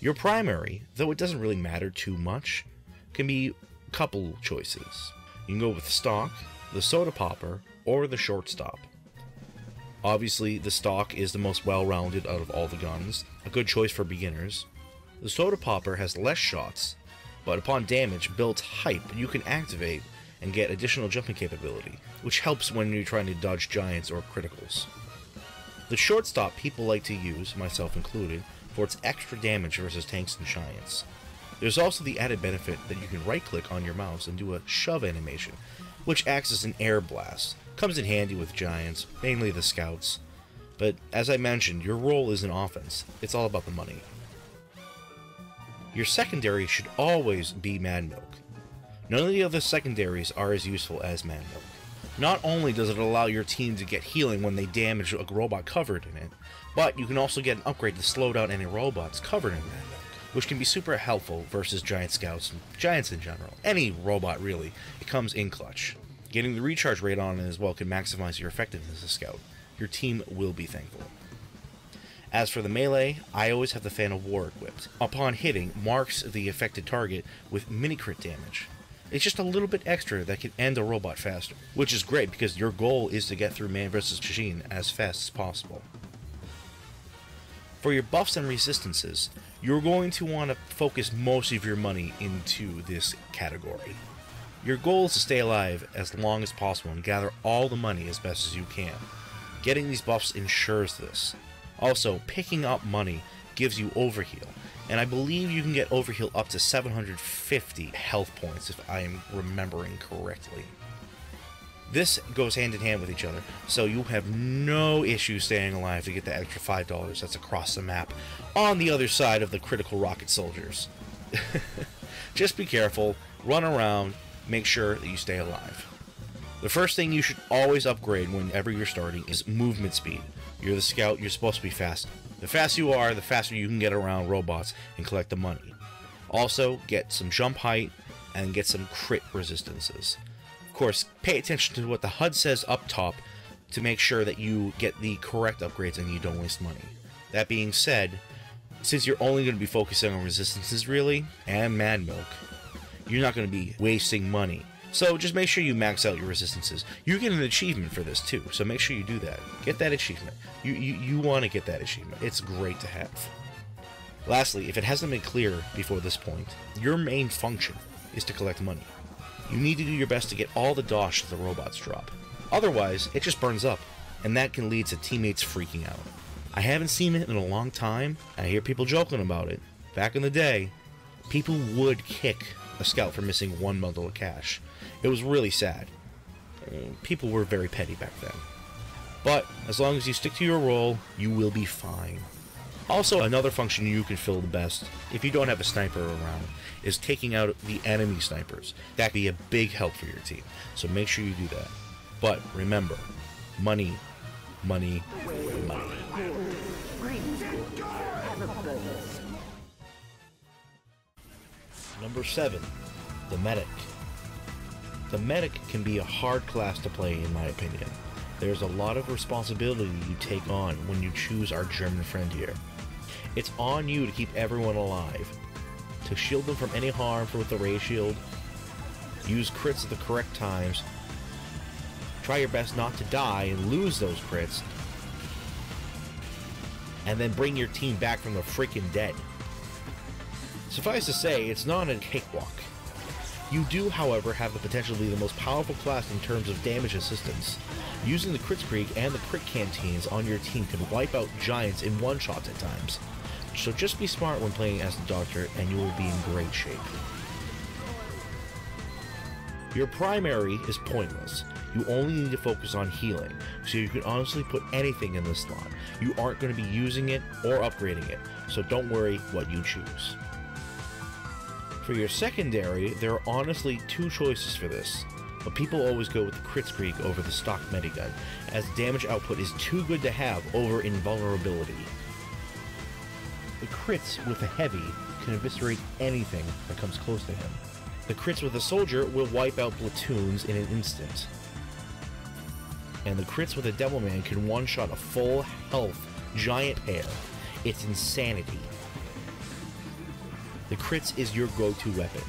Your primary, though it doesn't really matter too much, can be a couple choices. You can go with stock, the soda popper, or the shortstop. Obviously, the stock is the most well-rounded out of all the guns, a good choice for beginners. The soda popper has less shots, but upon damage builds hype you can activate and get additional jumping capability, which helps when you're trying to dodge giants or criticals. The shortstop people like to use, myself included, for its extra damage versus tanks and giants. There's also the added benefit that you can right-click on your mouse and do a shove animation, which acts as an air blast. Comes in handy with giants, mainly the scouts, but as I mentioned, your role is an offense. It's all about the money. Your secondary should always be Mad Milk. None of the other secondaries are as useful as Mad Milk. Not only does it allow your team to get healing when they damage a robot covered in it, but you can also get an upgrade to slow down any robots covered in Mad Milk, which can be super helpful versus giant scouts and giants in general. Any robot really, it comes in clutch. Getting the recharge rate on it as well can maximize your effectiveness as a scout. Your team will be thankful. As for the melee, I always have the Fan of War equipped. Upon hitting, marks the affected target with mini crit damage. It's just a little bit extra that can end a robot faster, which is great because your goal is to get through Mann Vs Machine as fast as possible. For your buffs and resistances, you're going to want to focus most of your money into this category. Your goal is to stay alive as long as possible and gather all the money as best as you can. Getting these buffs ensures this. Also, picking up money gives you overheal, and I believe you can get overheal up to 750 health points if I am remembering correctly. This goes hand in hand with each other, so you have no issue staying alive to get the extra $5 that's across the map on the other side of the critical rocket soldiers. Just be careful, run around, make sure that you stay alive. The first thing you should always upgrade whenever you're starting is movement speed. You're the scout, you're supposed to be fast. The faster you are, the faster you can get around robots and collect the money. Also, get some jump height and get some crit resistances. Of course, pay attention to what the HUD says up top to make sure that you get the correct upgrades and you don't waste money. That being said, since you're only going to be focusing on resistances really, and Mad Milk, you're not going to be wasting money. So just make sure you max out your resistances. You get an achievement for this too, so make sure you do that. Get that achievement. You want to get that achievement. It's great to have. Lastly, if it hasn't been clear before this point, your main function is to collect money. You need to do your best to get all the dosh that the robots drop. Otherwise, it just burns up, and that can lead to teammates freaking out. I haven't seen it in a long time. I hear people joking about it. Back in the day, people would kick a scout for missing one bundle of cash. It was really sad. People were very petty back then. But as long as you stick to your role, you will be fine. Also, another function you can fill the best, if you don't have a sniper around, is taking out the enemy snipers. That can be a big help for your team, so make sure you do that. But remember, money, money, money. Number 7, the medic. The medic can be a hard class to play in my opinion. There's a lot of responsibility you take on when you choose our German friend here. It's on you to keep everyone alive, to shield them from any harm with the ray shield, use crits at the correct times, try your best not to die and lose those crits, and then bring your team back from the freaking dead. Suffice to say, it's not a cakewalk. You do, however, have the potential to be the most powerful class in terms of damage assistance. Using the crit streak and the crit canteens on your team can wipe out giants in one-shots at times. So just be smart when playing as the Doctor and you will be in great shape. Your primary is pointless. You only need to focus on healing, so you can honestly put anything in this slot. You aren't going to be using it or upgrading it, so don't worry what you choose. For your secondary, there are honestly two choices for this, but people always go with the crit streak over the stock medigun, as damage output is too good to have over invulnerability. The crits with a heavy can eviscerate anything that comes close to him. The crits with a soldier will wipe out platoons in an instant. And the crits with a Demoman can one-shot a full health giant pair. It's insanity. The crits is your go-to weapon.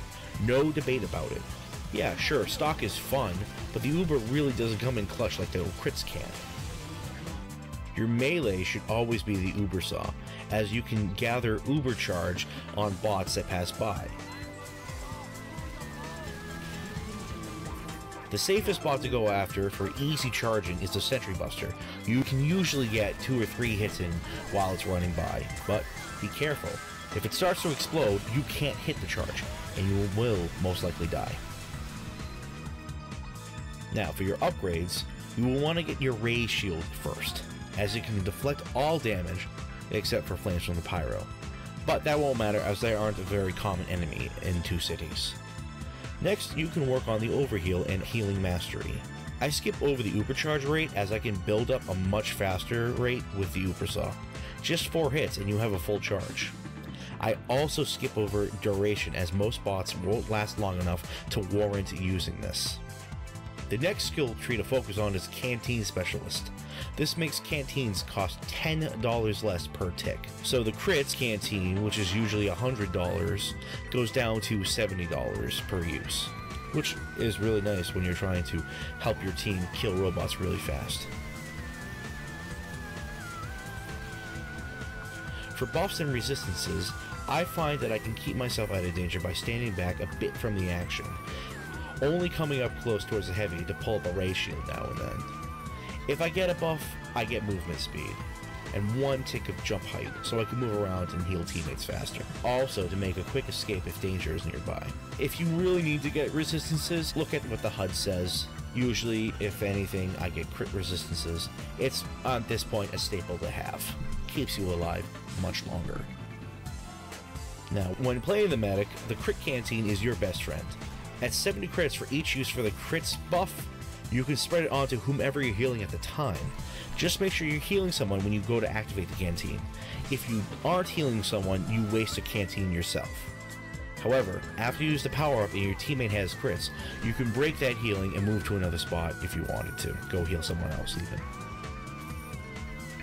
No debate about it. Yeah, sure, stock is fun, but the Uber really doesn't come in clutch like the crits can. Your melee should always be the Uber Saw, as you can gather Uber charge on bots that pass by. The safest bot to go after for easy charging is the Sentry Buster. You can usually get 2 or 3 hits in while it's running by, but be careful. If it starts to explode, you can't hit the charge, and you will most likely die. Now, for your upgrades, you will want to get your Ray Shield first, as it can deflect all damage except for flames from the Pyro. But that won't matter, as they aren't a very common enemy in 2 cities. Next, you can work on the Overheal and Healing Mastery. I skip over the Ubercharge rate, as I can build up a much faster rate with the Uber Saw. Just 4 hits and you have a full charge. I also skip over duration, as most bots won't last long enough to warrant using this. The next skill tree to focus on is Canteen Specialist. This makes canteens cost $10 less per tick. So the crits canteen, which is usually $100, goes down to $70 per use, which is really nice when you're trying to help your team kill robots really fast. For buffs and resistances, I find that I can keep myself out of danger by standing back a bit from the action, only coming up close towards the heavy to pull up a ray shield now and then. If I get a buff, I get movement speed, and 1 tick of jump height, so I can move around and heal teammates faster. Also, to make a quick escape if danger is nearby. If you really need to get resistances, look at what the HUD says. Usually, if anything, I get crit resistances. It's, at this point, a staple to have. Keeps you alive much longer. Now, when playing the medic, the crit canteen is your best friend. At 70 crits for each use for the crits buff, you can spread it onto whomever you're healing at the time. Just make sure you're healing someone when you go to activate the canteen. If you aren't healing someone, you waste a canteen yourself. However, after you use the power-up and your teammate has crits, you can break that healing and move to another spot if you wanted to. Go heal someone else even.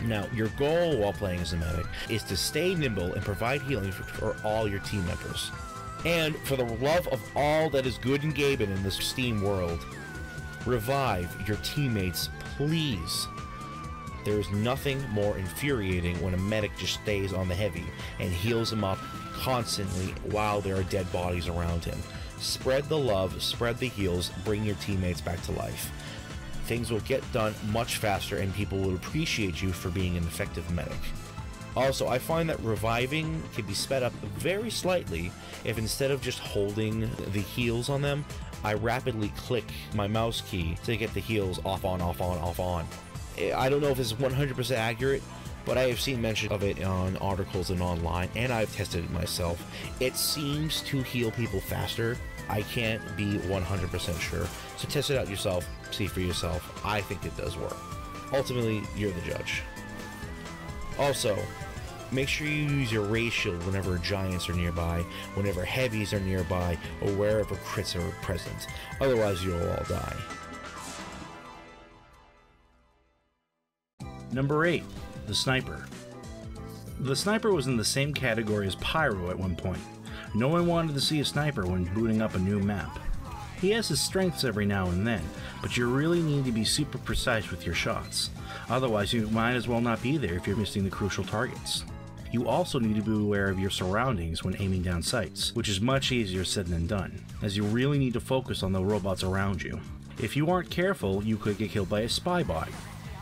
Now, your goal while playing as a medic is to stay nimble and provide healing for all your team members. And for the love of all that is good and gaming in this Steam world, revive your teammates, please. There is nothing more infuriating when a medic just stays on the heavy and heals him up constantly while there are dead bodies around him. Spread the love, spread the heals, bring your teammates back to life. Things will get done much faster and people will appreciate you for being an effective medic. Also, I find that reviving can be sped up very slightly if instead of just holding the heals on them, I rapidly click my mouse key to get the heals off on, off on, off on. I don't know if it's 100% accurate, but I have seen mention of it on articles and online, and I've tested it myself. It seems to heal people faster. I can't be 100% sure, so test it out yourself, see for yourself. I think it does work. Ultimately, you're the judge. Also, make sure you use your ray shield whenever giants are nearby, whenever heavies are nearby, or wherever crits are present. Otherwise, you'll all die. Number 8. The Sniper. The Sniper was in the same category as Pyro at one point. No one wanted to see a sniper when booting up a new map. He has his strengths every now and then, but you really need to be super precise with your shots. Otherwise, you might as well not be there if you're missing the crucial targets. You also need to be aware of your surroundings when aiming down sights, which is much easier said than done, as you really need to focus on the robots around you. If you aren't careful, you could get killed by a spy bot.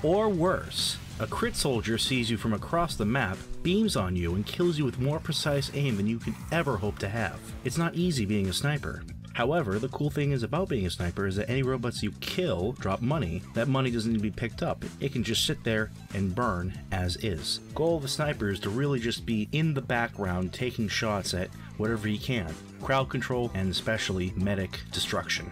Or worse, a crit soldier sees you from across the map, beams on you, and kills you with more precise aim than you could ever hope to have. It's not easy being a sniper. However, the cool thing is about being a sniper is that any robots you kill drop money. That money doesn't need to be picked up. It can just sit there and burn as is. Goal of the sniper is to really just be in the background taking shots at whatever you can. Crowd control and especially medic destruction.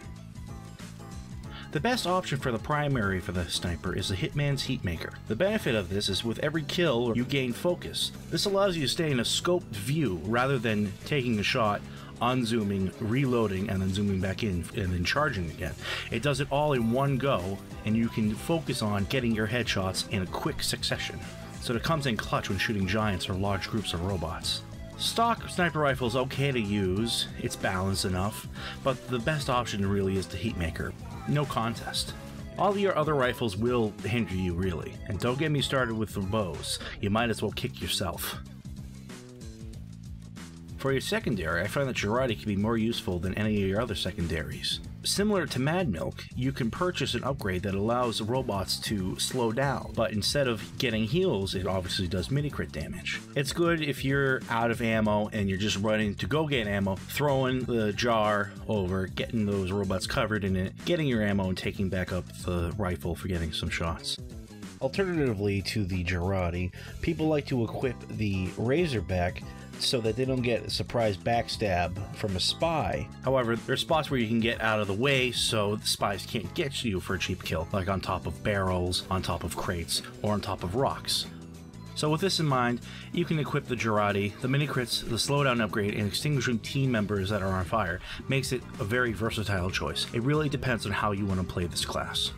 The best option for the primary for the sniper is the Hitman's Heatmaker. The benefit of this is with every kill you gain focus. This allows you to stay in a scoped view rather than taking a shot, unzooming, reloading, and then zooming back in and then charging again. It does it all in one go, and you can focus on getting your headshots in a quick succession. So it comes in clutch when shooting giants or large groups of robots. Stock sniper rifle is okay to use, it's balanced enough, but the best option really is the Heatmaker. No contest. All your other rifles will hinder you really, and don't get me started with the bows, you might as well kick yourself. For your secondary, I find that Girardi can be more useful than any of your other secondaries. Similar to Mad Milk, you can purchase an upgrade that allows robots to slow down, but instead of getting heals, it obviously does mini-crit damage. It's good if you're out of ammo and you're just running to go get ammo, throwing the jar over, getting those robots covered in it, getting your ammo and taking back up the rifle for getting some shots. Alternatively to the Girardi, people like to equip the Razorback so that they don't get a surprise backstab from a spy. However, there are spots where you can get out of the way so the spies can't get you for a cheap kill, like on top of barrels, on top of crates, or on top of rocks. So with this in mind, you can equip the Girardi, the mini-crits, the slowdown upgrade, and extinguishing team members that are on fire. Makes it a very versatile choice. It really depends on how you want to play this class.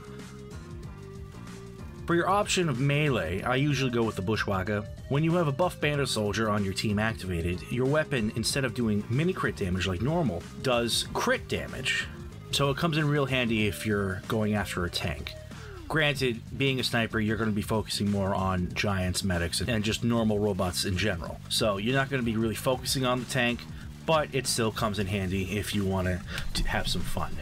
For your option of melee, I usually go with the Bushwhacker. When you have a buff bandit soldier on your team activated, your weapon, instead of doing mini-crit damage like normal, does crit damage. So it comes in real handy if you're going after a tank. Granted, being a sniper, you're going to be focusing more on giants, medics, and just normal robots in general. So you're not going to be really focusing on the tank, but it still comes in handy if you want to have some fun.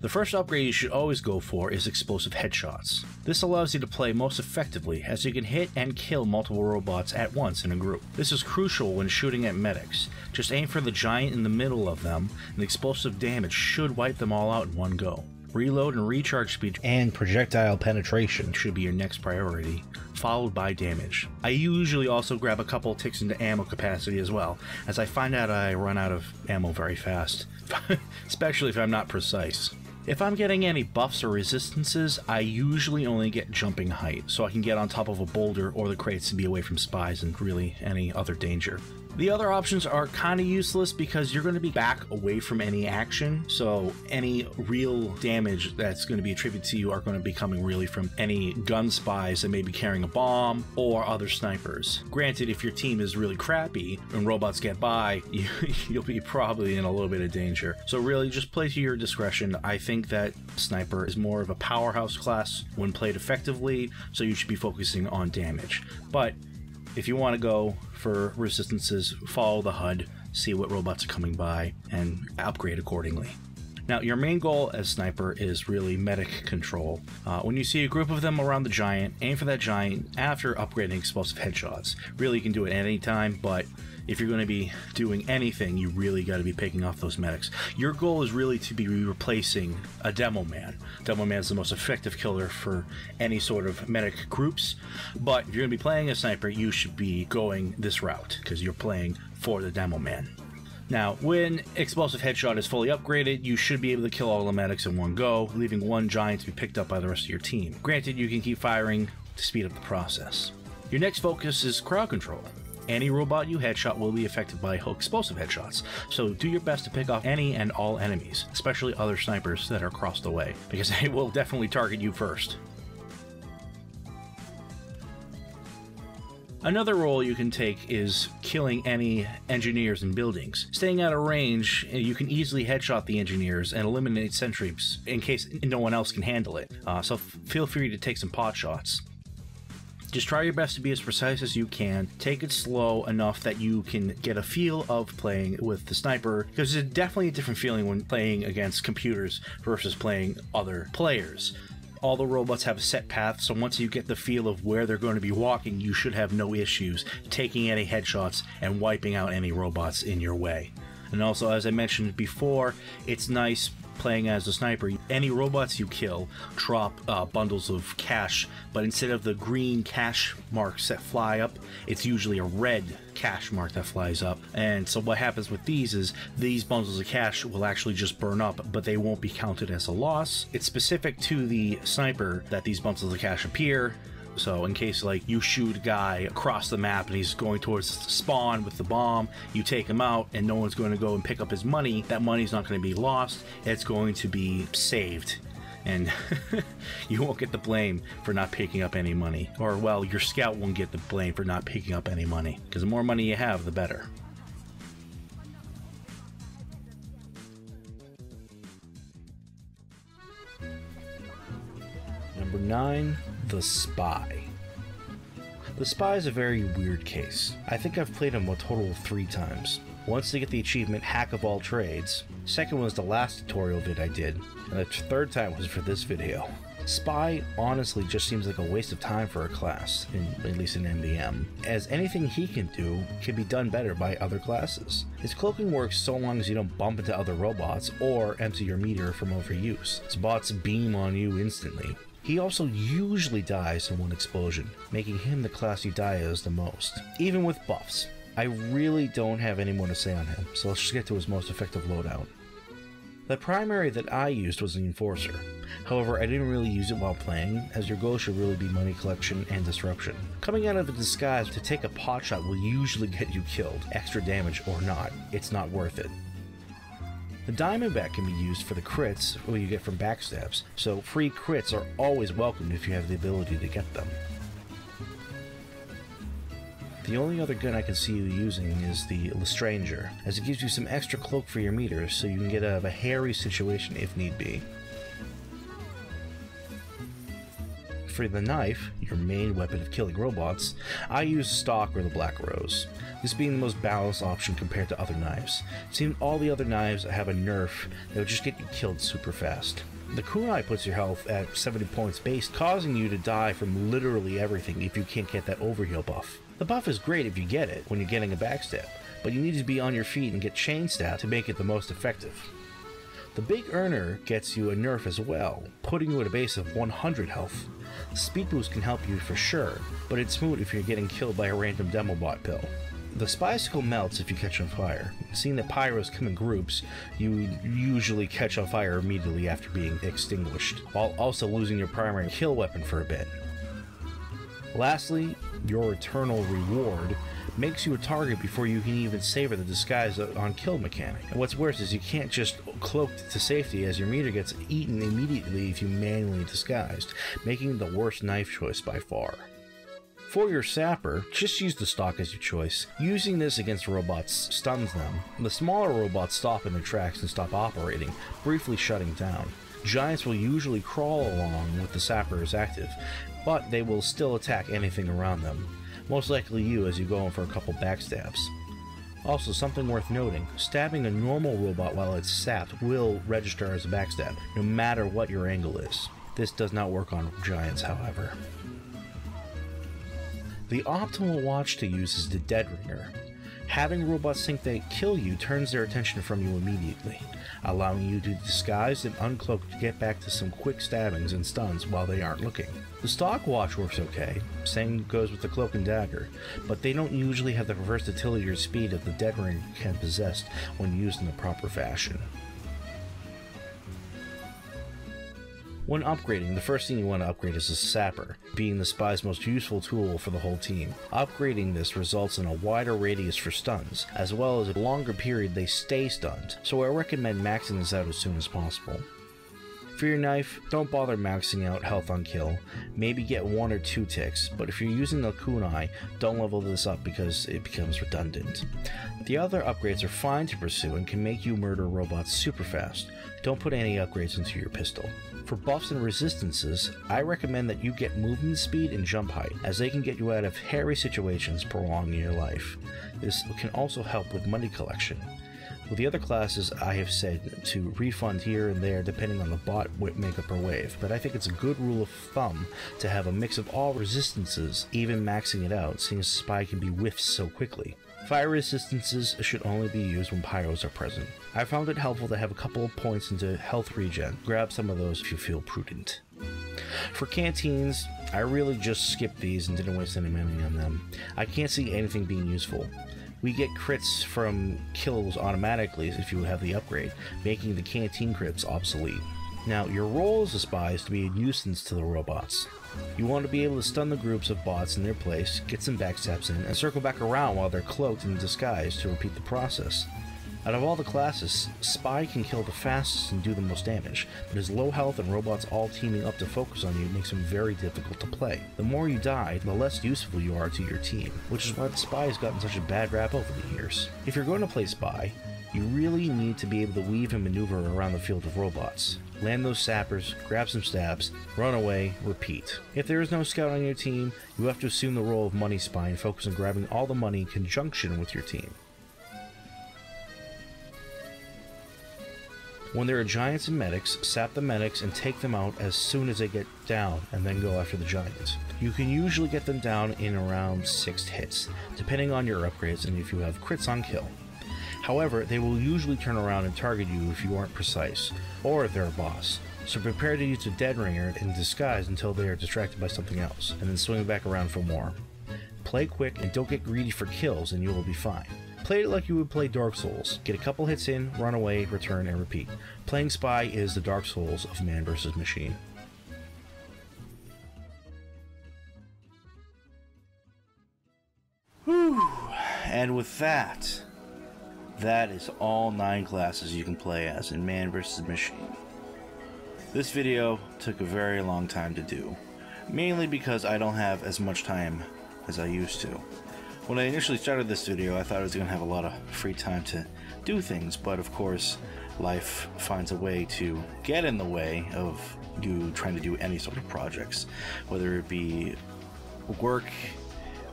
The first upgrade you should always go for is explosive headshots. This allows you to play most effectively, as you can hit and kill multiple robots at once in a group. This is crucial when shooting at medics. Just aim for the giant in the middle of them, and the explosive damage should wipe them all out in one go. Reload and recharge speed and projectile penetration should be your next priority, followed by damage. I usually also grab a couple ticks into ammo capacity as well, as I find out I run out of ammo very fast, especially if I'm not precise. If I'm getting any buffs or resistances, I usually only get jumping height, so I can get on top of a boulder or the crates to be away from spies and really any other danger. The other options are kind of useless because you're going to be back away from any action, so any real damage that's going to be attributed to you are going to be coming really from any gun spies that may be carrying a bomb or other snipers. Granted, if your team is really crappy and robots get by, you'll be probably in a little bit of danger. So really just play to your discretion. I think that sniper is more of a powerhouse class when played effectively, so you should be focusing on damage. But if you want to go for resistances, follow the HUD, see what robots are coming by, and upgrade accordingly. Now, your main goal as sniper is really medic control. When you see a group of them around the giant, aim for that giant after upgrading explosive headshots. Really, you can do it at any time, but if you're going to be doing anything, you really got to be picking off those medics. Your goal is really to be replacing a Demoman. Demoman is the most effective killer for any sort of medic groups, but if you're going to be playing a sniper, you should be going this route, because you're playing for the Demoman. Now, when explosive headshot is fully upgraded, you should be able to kill all the medics in one go, leaving one giant to be picked up by the rest of your team. Granted, you can keep firing to speed up the process. Your next focus is crowd control. Any robot you headshot will be affected by explosive headshots, so do your best to pick off any and all enemies, especially other snipers that are across the way, because they will definitely target you first. Another role you can take is killing any engineers in buildings. Staying out of range, you can easily headshot the engineers and eliminate sentries in case no one else can handle it, so feel free to take some pot shots. Just try your best to be as precise as you can. Take it slow enough that you can get a feel of playing with the sniper, because it's definitely a different feeling when playing against computers versus playing other players. All the robots have a set path, so once you get the feel of where they're going to be walking, you should have no issues taking any headshots and wiping out any robots in your way. And also, as I mentioned before, it's nice playing as a sniper. Any robots you kill drop bundles of cash, but instead of the green cash marks that fly up, it's usually a red cash mark that flies up. And so what happens with these is these bundles of cash will actually just burn up, but they won't be counted as a loss. It's specific to the sniper that these bundles of cash appear. So in case like you shoot a guy across the map and he's going towards spawn with the bomb, you take him out and no one's going to go and pick up his money, that money's not going to be lost, it's going to be saved. And you won't get the blame for not picking up any money. Or well, your scout won't get the blame for not picking up any money, because the more money you have, the better. Number 9. The Spy. The Spy is a very weird case. I think I've played him a total of 3 times. Once to get the achievement Hack of All Trades, second was the last tutorial vid I did, and the third time was for this video. Spy honestly just seems like a waste of time for a class, at least in MVM, as anything he can do can be done better by other classes. His cloaking works so long as you don't bump into other robots or empty your meter from overuse. His bots beam on you instantly. He also usually dies in one explosion, making him the class you die as the most, even with buffs. I really don't have any more to say on him, so let's just get to his most effective loadout. The primary that I used was the Enforcer. However, I didn't really use it while playing, as your goal should really be money collection and disruption. Coming out of a disguise to take a pot shot will usually get you killed, extra damage or not. It's not worth it. The Diamondback can be used for the crits what you get from backstabs, so free crits are always welcome if you have the ability to get them. The only other gun I can see you using is the Lestranger, as it gives you some extra cloak for your meters so you can get out of a hairy situation if need be. For the knife, your main weapon of killing robots, I use stock or the Black Rose, this being the most balanced option compared to other knives. It seems all the other knives have a nerf that would just get you killed super fast. The kunai puts your health at 70 points base, causing you to die from literally everything if you can't get that overheal buff. The buff is great if you get it when you're getting a backstab, but you need to be on your feet and get chain stab to make it the most effective. The Big Earner gets you a nerf as well, putting you at a base of 100 health. The speed boost can help you for sure, but it's moot if you're getting killed by a random demo bot pill. The Spicicle melts if you catch on fire. Seeing that Pyros come in groups, you usually catch on fire immediately after being extinguished, while also losing your primary kill weapon for a bit. Lastly, your Eternal Reward makes you a target before you can even savor the disguise on kill mechanic. And what's worse is you can't just cloak to safety, as your meter gets eaten immediately if you manually disguised, making the worst knife choice by far. For your sapper, just use the stock as your choice. Using this against robots stuns them. The smaller robots stop in their tracks and stop operating, briefly shutting down. Giants will usually crawl along with the sapper as active, but they will still attack anything around them. Most likely you as you go in for a couple backstabs. Also, something worth noting, stabbing a normal robot while it's sapped will register as a backstab, no matter what your angle is. This does not work on giants, however. The optimal watch to use is the Dead Ringer. Having robots think they kill you turns their attention from you immediately, allowing you to disguise and uncloak to get back to some quick stabbings and stuns while they aren't looking. The stock watch works okay, same goes with the cloak and dagger, but they don't usually have the versatility or speed that the Dead Ringer can possess when used in the proper fashion. When upgrading, the first thing you want to upgrade is the Sapper, being the spy's most useful tool for the whole team. Upgrading this results in a wider radius for stuns, as well as a longer period they stay stunned, so I recommend maxing this out as soon as possible. For your knife, don't bother maxing out health on kill, maybe get 1 or 2 ticks, but if you're using the kunai, don't level this up because it becomes redundant. The other upgrades are fine to pursue and can make you murder robots super fast. Don't put any upgrades into your pistol. For buffs and resistances, I recommend that you get movement speed and jump height, as they can get you out of hairy situations, prolonging your life. This can also help with money collection. With the other classes, I have said to refund here and there depending on the bot makeup or wave, but I think it's a good rule of thumb to have a mix of all resistances, even maxing it out, seeing as Spy can be whiffed so quickly. Fire resistances should only be used when pyros are present. I found it helpful to have a couple of points into health regen. Grab some of those if you feel prudent. For canteens, I really just skipped these and didn't waste any money on them. I can't see anything being useful. We get crits from kills automatically if you have the upgrade, making the canteen crits obsolete. Now, your role as a spy is to be a nuisance to the robots. You want to be able to stun the groups of bots in their place, get some backstabs in, and circle back around while they're cloaked and disguised to repeat the process. Out of all the classes, Spy can kill the fastest and do the most damage, but his low health and robots all teaming up to focus on you makes him very difficult to play. The more you die, the less useful you are to your team, which is why the Spy has gotten such a bad rap over the years. If you're going to play Spy, you really need to be able to weave and maneuver around the field of robots. Land those sappers, grab some stabs, run away, repeat. If there is no scout on your team, you have to assume the role of money spy and focus on grabbing all the money in conjunction with your team. When there are giants and medics, sap the medics and take them out as soon as they get down, and then go after the giants. You can usually get them down in around 6 hits, depending on your upgrades and if you have crits on kill. However, they will usually turn around and target you if you aren't precise, or if they're a boss. So prepare to use a Dead Ringer in disguise until they are distracted by something else, and then swing back around for more. Play quick and don't get greedy for kills and you will be fine. Play it like you would play Dark Souls. Get a couple hits in, run away, return, and repeat. Playing Spy is the Dark Souls of Mann Vs Machine. Whew. And with that is all 9 classes you can play as in Mann Vs Machine. This video took a very long time to do, mainly because I don't have as much time as I used to. When I initially started this video, I thought I was going to have a lot of free time to do things, but of course, life finds a way to get in the way of you trying to do any sort of projects, whether it be work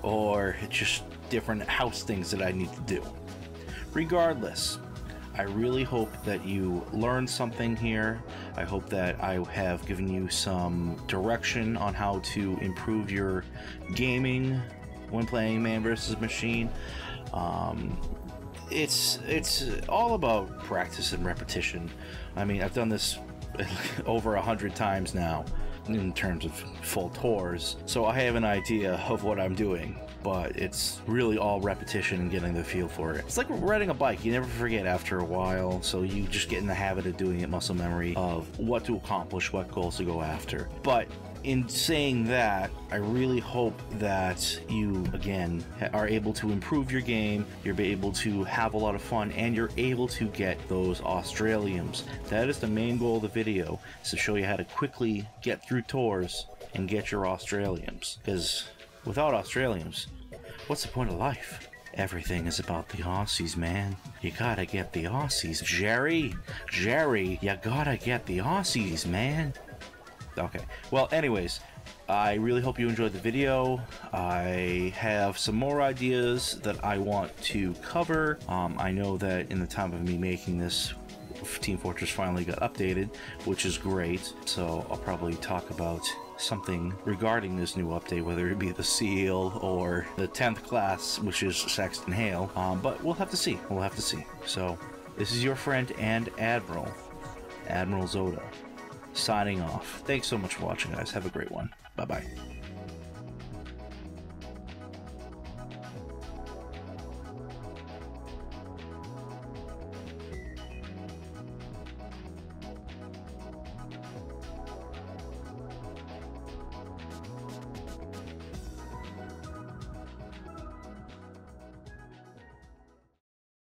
or just different house things that I need to do. Regardless, I really hope that you learned something here. I hope that I have given you some direction on how to improve your gaming when playing Mann vs Machine. It's all about practice and repetition. I mean, I've done this over 100 times now in terms of full tours, so I have an idea of what I'm doing, but it's really all repetition and getting the feel for it. It's like riding a bike. You never forget after a while, so you just get in the habit of doing it, muscle memory of what to accomplish, what goals to go after. But in saying that, I really hope that you, again, are able to improve your game, you're able to have a lot of fun, and you're able to get those Australiums. That is the main goal of the video, is to show you how to quickly get through tours and get your Australiums. Because without Australiums, what's the point of life? Everything is about the Aussies, man. You gotta get the Aussies. Jerry, you gotta get the Aussies, man. Okay, well, anyways, I really hope you enjoyed the video. I have some more ideas that I want to cover. I know that in the time of me making this, Team Fortress finally got updated, which is great, so I'll probably talk about something regarding this new update, whether it be the seal or the 10th class, which is Sexton Hale, but we'll have to see. So, this is your friend and Admiral Zoda, signing off. Thanks so much for watching, guys. Have a great one. Bye-bye.